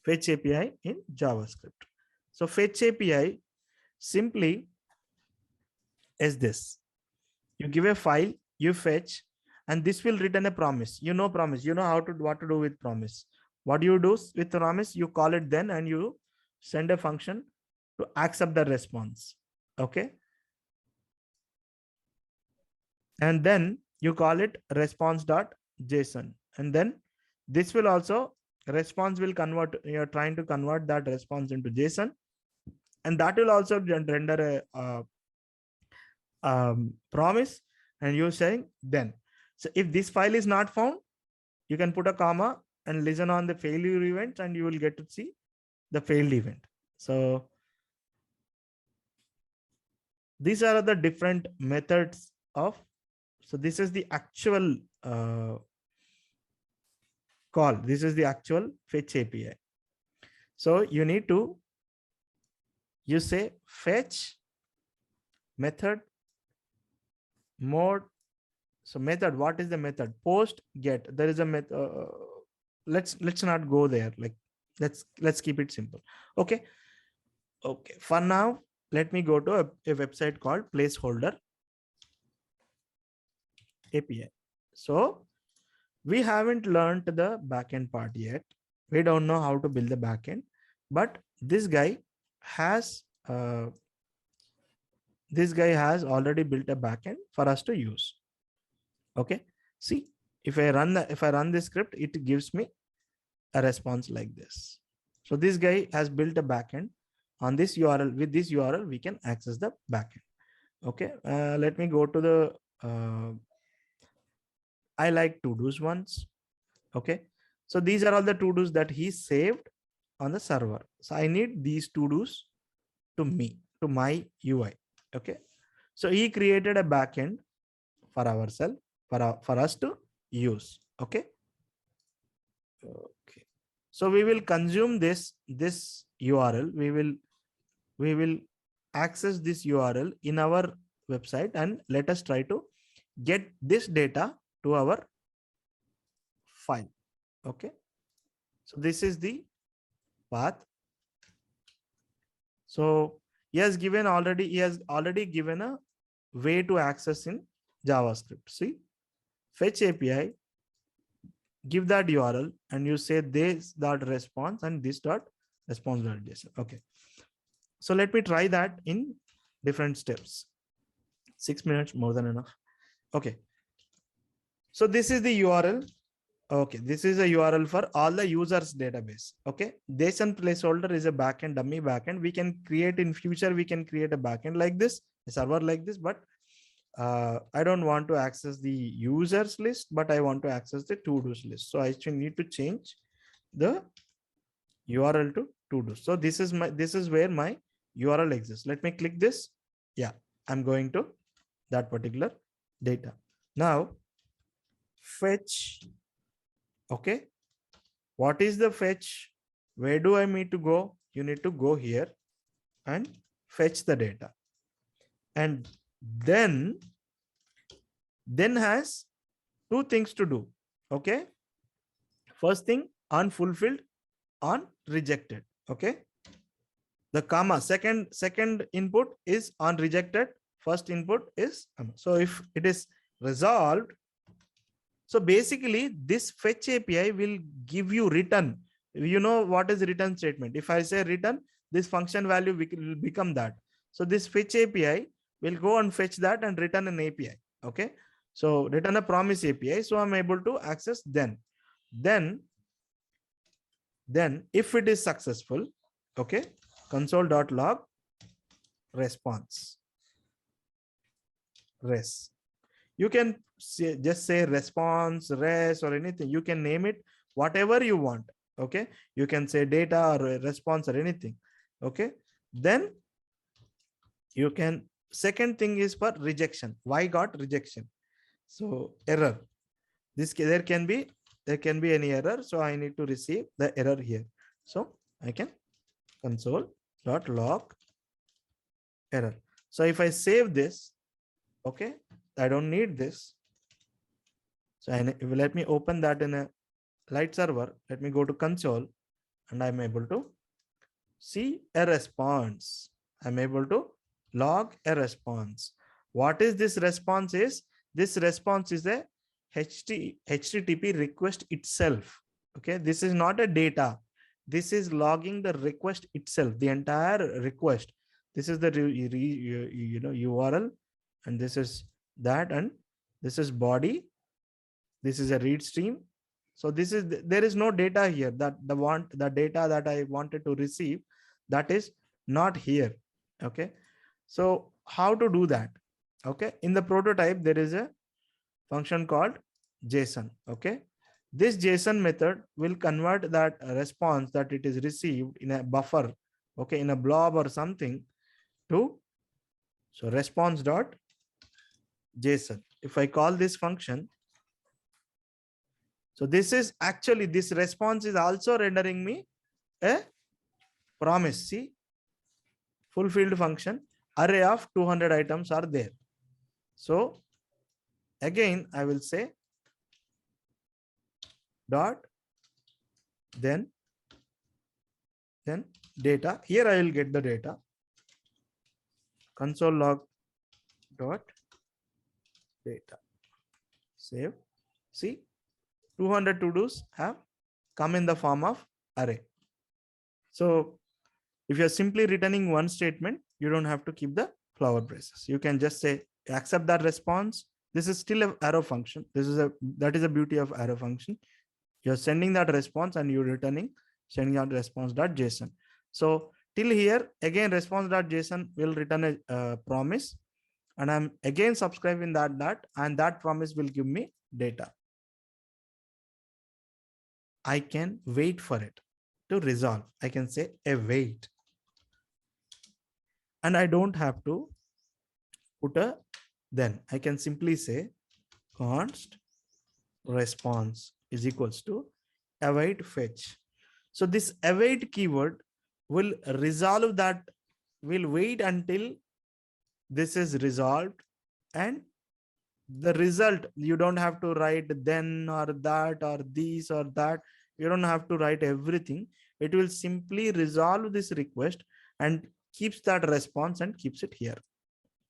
fetch API in JavaScript. So fetch API simply is this. You give a file, you fetch, and this will return a promise. You know promise. You know what to do with promise. What you do with promise, you call it then and you send a function to accept the response. Okay. And then you call it response.json. And then this will also response will convert. You're trying to convert that response into JSON. And that will also render a promise, and you're saying then. So if this file is not found, you can put a comma and listen on the failure event, and you will get to see the failed event. So these are the different methods of, so this is the actual call. This is the actual fetch API. So you need to, you say fetch method mode. So method, what is the method? Post get. There is a method. Let's not go there. Like let's keep it simple. Okay. Okay. For now, let me go to a website called placeholder API. So we haven't learned the backend part yet. We don't know how to build the backend, but this guy has already built a backend for us to use. Okay. See, if I run this script, it gives me a response like this. So this guy has built a backend on this URL. With this URL, we can access the backend. Okay. Let me go to the, I like to-dos ones. Okay. So these are all the to-dos that he saved on the server. So I need these to-dos to my UI. Okay. So he created a backend for ourselves, for us to use. Okay. Okay. So we will consume this URL. We will access this URL in our website, and let us try to get this data to our file. Okay. So this is the path. So he has already given a way to access in JavaScript. See, fetch API, give that URL, and you say this dot response and this dot response.json. Okay. So let me try that in different steps. 6 minutes, more than enough. Okay. So this is the URL. Okay, this is a URL for all the users database. Okay, JSON placeholder is a backend, dummy backend. We can create in future, we can create a backend like this, a server like this, but I don't want to access the users list, but I want to access the to-dos list. So I need to change the URL to to-dos. So this is where my URL exists. Let me click this. Yeah, I'm going to that particular data. Now fetch. Okay, what is the fetch? Where do I need to go? You need to go here and fetch the data, and then has two things to do. Okay, first thing, unfulfilled, on rejected. Okay, the comma, second input is on rejected, first input is so if it is resolved. So basically this fetch API will give you return. You know what is return statement? If I say return, this function value will become that. So this fetch API will go and fetch that and return an API. Okay. So return a promise API. So I'm able to access then if it is successful, okay, console.log response res. You can just say response, res, or anything. You can name it whatever you want. Okay. You can say data or response or anything. Okay. Then you can, second thing is for rejection. Why got rejection? So error. There can be any error. So I need to receive the error here. So I can console.log error. So if I save this, okay, I don't need this. So let me open that in a light server. Let me go to console and I'm able to see a response. I'm able to log a response. What is this response is? This response is a HTTP request itself. Okay, this is not a data. This is logging the request itself, the entire request. This is the URL, and this is that, and this is body. This is a read stream. So this is there is no data here. That the data that I wanted to receive, that is not here. Okay, so how to do that? Okay, in the prototype there is a function called JSON. Okay, this JSON method will convert that response that it is received in a buffer, okay, in a blob or something, to so response dot JSON. If I call this function, so this is actually, this response is also rendering me a promise. See, fulfilled function, array of 200 items are there. So again, I will say dot, then data. Here I will get the data. Console log dot data. Save. See, 200 to-dos have come in the form of array. So if you're simply returning one statement, you don't have to keep the flower braces. You can just say accept that response. This is still an arrow function. That is a beauty of arrow function. You're sending that response and you're returning, sending out response.json. So till here, again, response.json will return a promise, and I'm again subscribing that, and that promise will give me data. I can wait for it to resolve. I can say await, and I don't have to put a then. I can simply say const response is equals to await fetch. So this await keyword will resolve that, will wait until this is resolved, and the result, you don't have to write then or that or this or that. You don't have to write everything. It will simply resolve this request and keeps that response and keeps it here.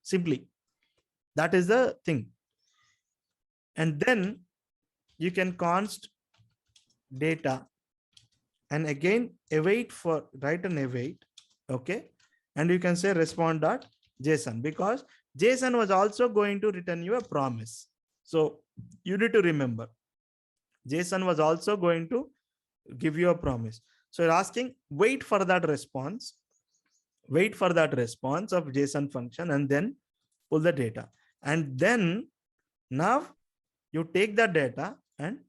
Simply, that is the thing. And then you can const data, and again await, for write an await. Okay, and you can say respond.json, because JSON was also going to return you a promise. So you need to remember, JSON was also going to give you a promise. So you're asking, wait for that response of JSON function, and then pull the data. And then now you take that data and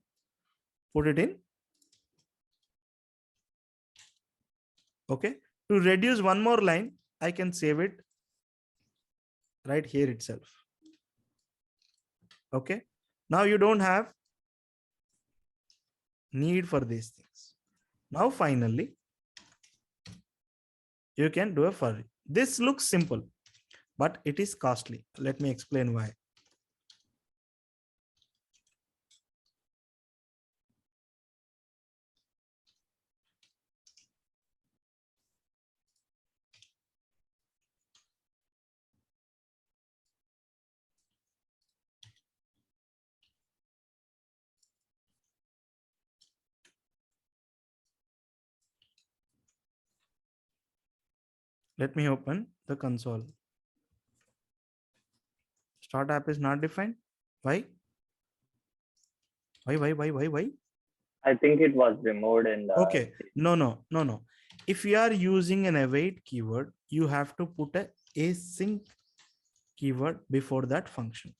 put it in. Okay, to reduce one more line, I can save it right here itself. Okay, now you don't have need for these things. Now finally, you can do a for. This looks simple, but it is costly. Let me explain why. Let me open the console. Start app is not defined. Why? Why? I think it was removed in the. Okay. No. If you are using an await keyword, you have to put a async keyword before that function.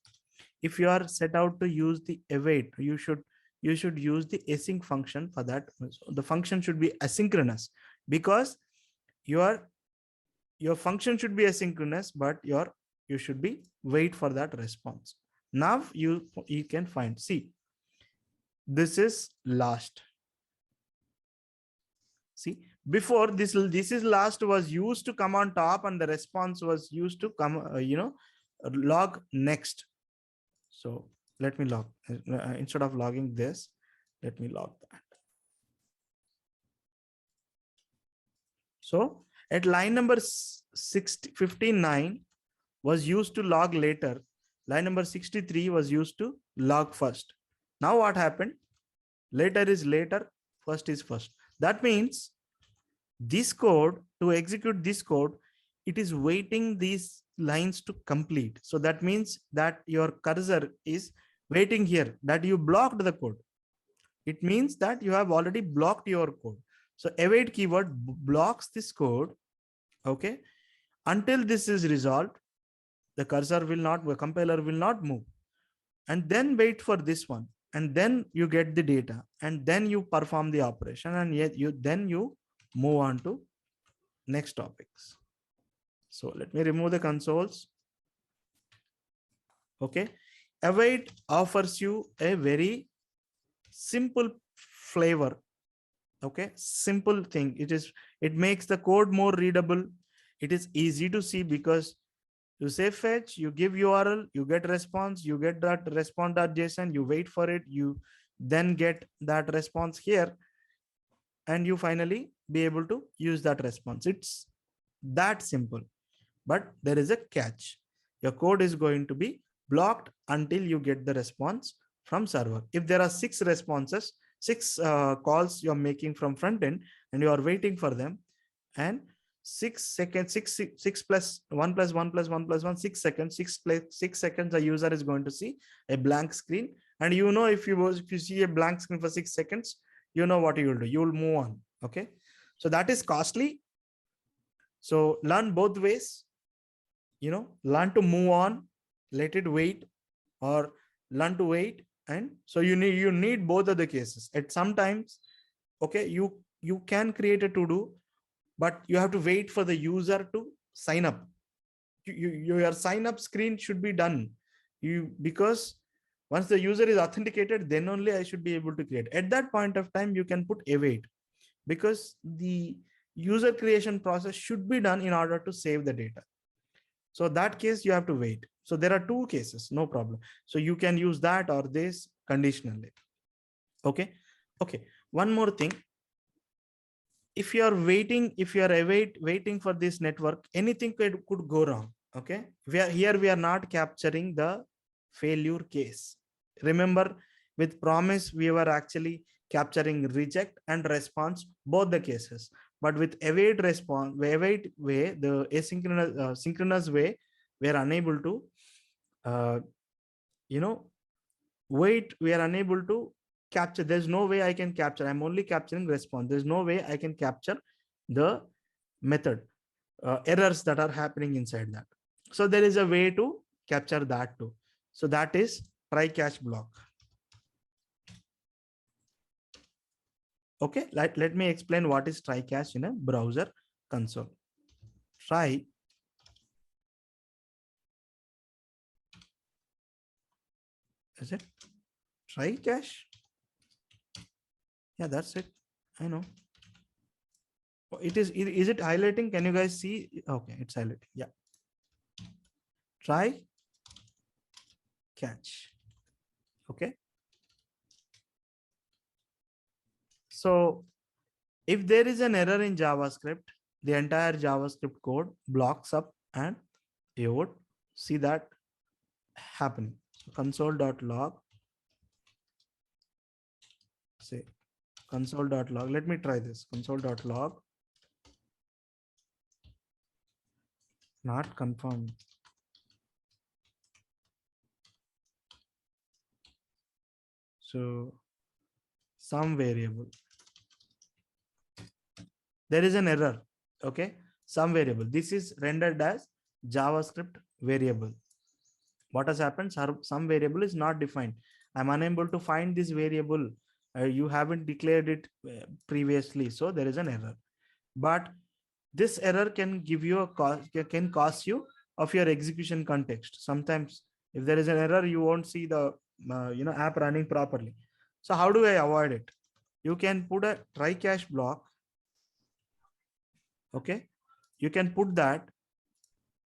If you are set out to use the await, you should use the async function for that. The function should be asynchronous, because your function should be asynchronous, but you should be wait for that response. Now you can find, see, this is last. See, before this is last was used to come on top, and the response was used to come log next. So let me log, instead of logging this, let me log that. So at line number 59 was used to log later. Line number 63 was used to log first. Now what happened? Later is later, first is first. That means this code, to execute this code, it is waiting these lines to complete. So that means that your cursor is waiting here, that you blocked the code. It means that you have already blocked your code. So await keyword blocks this code. Okay. Until this is resolved, the cursor will not, the compiler will not move. And then wait for this one. And then you get the data. And then you perform the operation. And yet you move on to next topics. So let me remove the consoles. Okay. Await offers you a very simple flavor. Okay. Simple thing. It makes the code more readable. It is easy to see because you say fetch, you give URL, you get response, you get that response.json, you wait for it, you then get that response here, and you finally be able to use that response. It's that simple. But there is a catch. Your code is going to be blocked until you get the response from server. If there are 6 responses, 6 calls you're making from front end and you are waiting for them, and 6 seconds, 6 plus 1 plus 1 plus 1 plus 1, 6 seconds, 6 seconds, the user is going to see a blank screen. And if you see a blank screen for 6 seconds, you know what you will do. You will move on. Okay. So that is costly. So learn both ways. Learn to move on, let it wait, or learn to wait. And so you need both of the cases. At sometimes, okay, you can create a to do, but you have to wait for the user to sign up. Your sign up screen should be done. Because once the user is authenticated, then only I should be able to create. At that point of time, you can put await, because the user creation process should be done in order to save the data. So that case you have to wait. So there are 2 cases, no problem. So you can use that or this conditionally. Okay. One more thing. If you are waiting for this network, anything could go wrong. Okay. We are not capturing the failure case. Remember, with promise, we were actually capturing reject and response, both the cases. But with await way, the asynchronous synchronous way, we are unable to wait. We are unable to capture. There's no way I can capture. I'm only capturing response. There's no way I can capture the method errors that are happening inside that. So there is a way to capture that too. So that is try catch block. Okay, let me explain what is try catch in a browser console. Try is it try catch? Yeah, that's it. I know. Is it highlighting? Can you guys see? Okay, it's highlighting. Yeah. Try catch. Okay. So if there is an error in JavaScript, the entire JavaScript code blocks up and you would see that happening. So console.log, say console.log. Let me try this. Console.log, not confirmed. So some variable. There is an error. Okay. Some variable. This is rendered as JavaScript variable. What has happened? Some variable is not defined. I'm unable to find this variable. You haven't declared it previously. So there is an error. But this error can give you a cost, can cost you of your execution context. Sometimes if there is an error, you won't see the app running properly. So how do I avoid it? You can put a try catch block. Okay, you can put that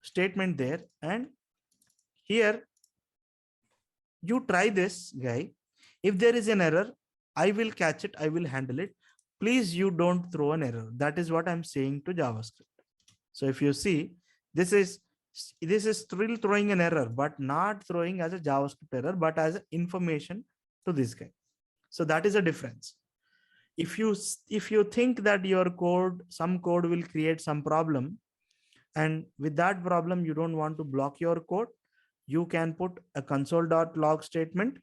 statement there, and here you try this guy. If there is an error, I will catch it, I will handle it. please you don't throw an error. That is what I'm saying to JavaScript. So if you see, this is still throwing an error, but not throwing as a JavaScript error, but as information to this guy. So that is a difference. If you think that your code, some code will create some problem, and with that problem you don't want to block your code, you can put a console.log statement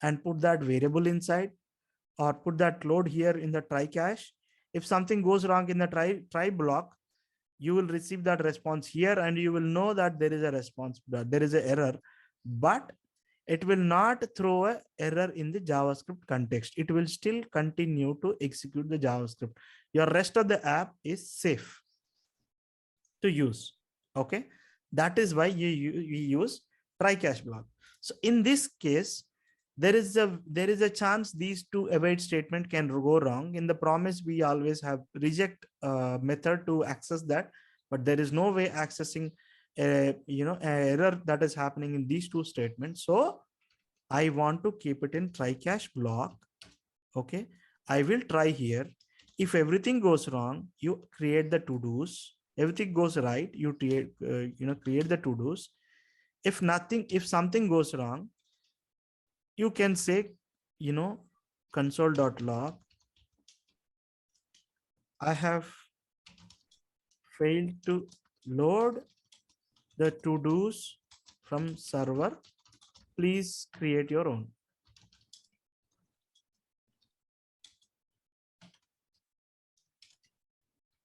and put that variable inside, or put that load here in the try cache. If something goes wrong in the try block, you will receive that response here, and you will know that there is a response, that there is an error, but it will not throw a error in the JavaScript context. It will still continue to execute the JavaScript. Your rest of the app is safe to use. Okay, that is why we use try catch block. So in this case, there is a chance these two await statement can go wrong. In the promise, we always have reject method to access that, but there is no way accessing a error that is happening in these two statements. So I want to keep it in try catch block. Okay, I will try here. If everything goes wrong, you create the to-dos. Everything goes right, you create create the to-dos. If something goes wrong, you can say console.log, I have failed to load the to-dos from server, please create your own.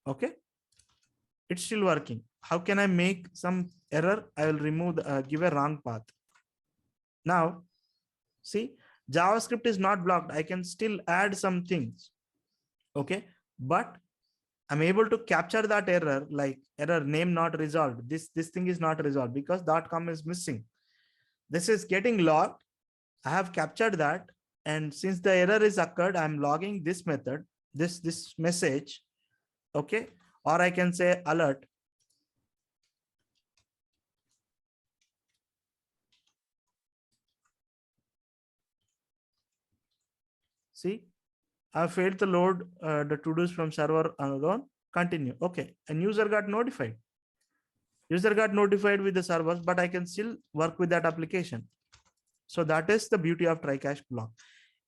Okay, it's still working. How can I make some error? I will remove give a wrong path. Now see, JavaScript is not blocked. I can still add some things. Okay, but I'm able to capture that error, like error name not resolved. This thing is not resolved because .com is missing. This is getting logged. I have captured that, and since the error is occurred, I'm logging this method, this message. Okay, or I can say alert. See, I failed to load the to-dos from server alone. Continue. Okay, and user got notified. User got notified with the servers, but I can still work with that application. So that is the beauty of try catch block.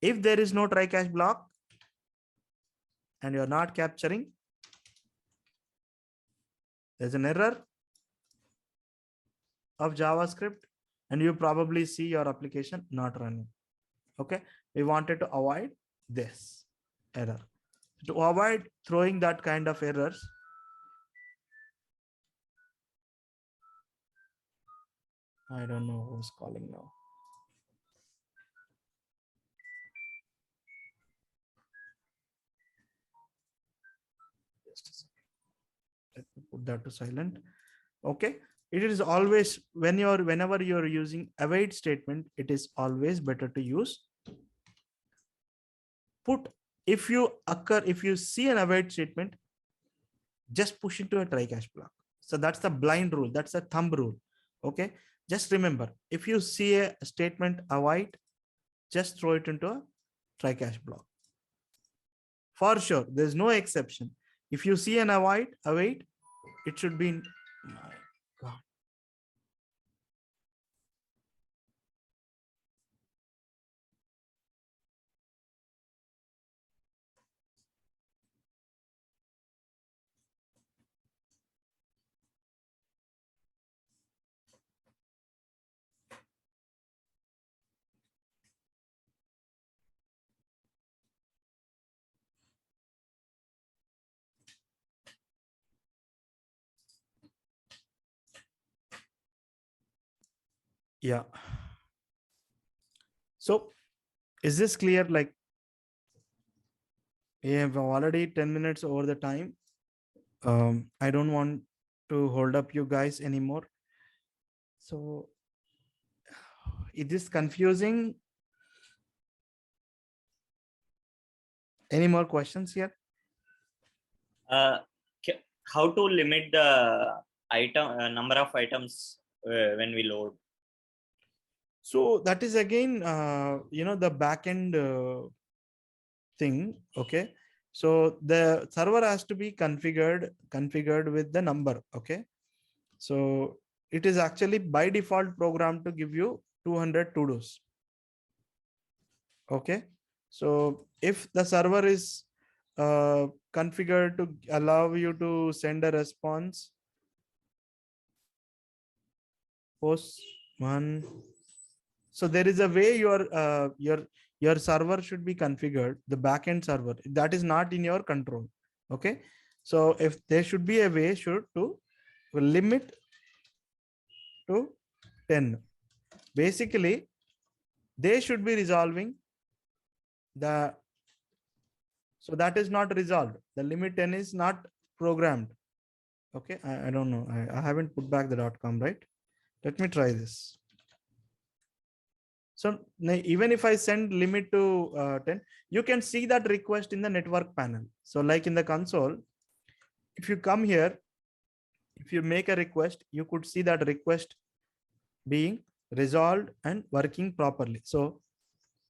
If there is no try catch block and you're not capturing, there's an error of JavaScript, and you probably see your application not running. Okay, we wanted to avoid this error. To avoid throwing that kind of errors, I don't know who's calling now. Just a second. Let me put that to silent. Okay, it is always whenever you're using await statement, it is always better to use put. If you see an await statement, just push into a try catch block. So that's the blind rule, that's a thumb rule. Okay, just remember, if you see a statement await, just throw it into a try catch block. For sure, there's no exception. If you see an await, it should be in, my God. Yeah. So is this clear? Like, we have already 10 minutes over the time. I don't want to hold up you guys anymore. So it is confusing. Any more questions here? Uh, how to limit the number of items when we load? So that is again, the backend thing. Okay. So the server has to be configured with the number. Okay. So it is actually by default programmed to give you 200 to-dos. Okay. So if the server is configured to allow you to send a response, post one. So there is a way your server should be configured, the backend server that is not in your control. Okay. So if there should be a way to limit to 10. Basically, they should be resolving the, so that is not resolved. The limit 10 is not programmed. Okay. I don't know. I haven't put back the .com, right? Let me try this. So even if I send limit to 10, you can see that request in the network panel. So like in the console, if you come here, if you make a request, you could see that request being resolved and working properly. So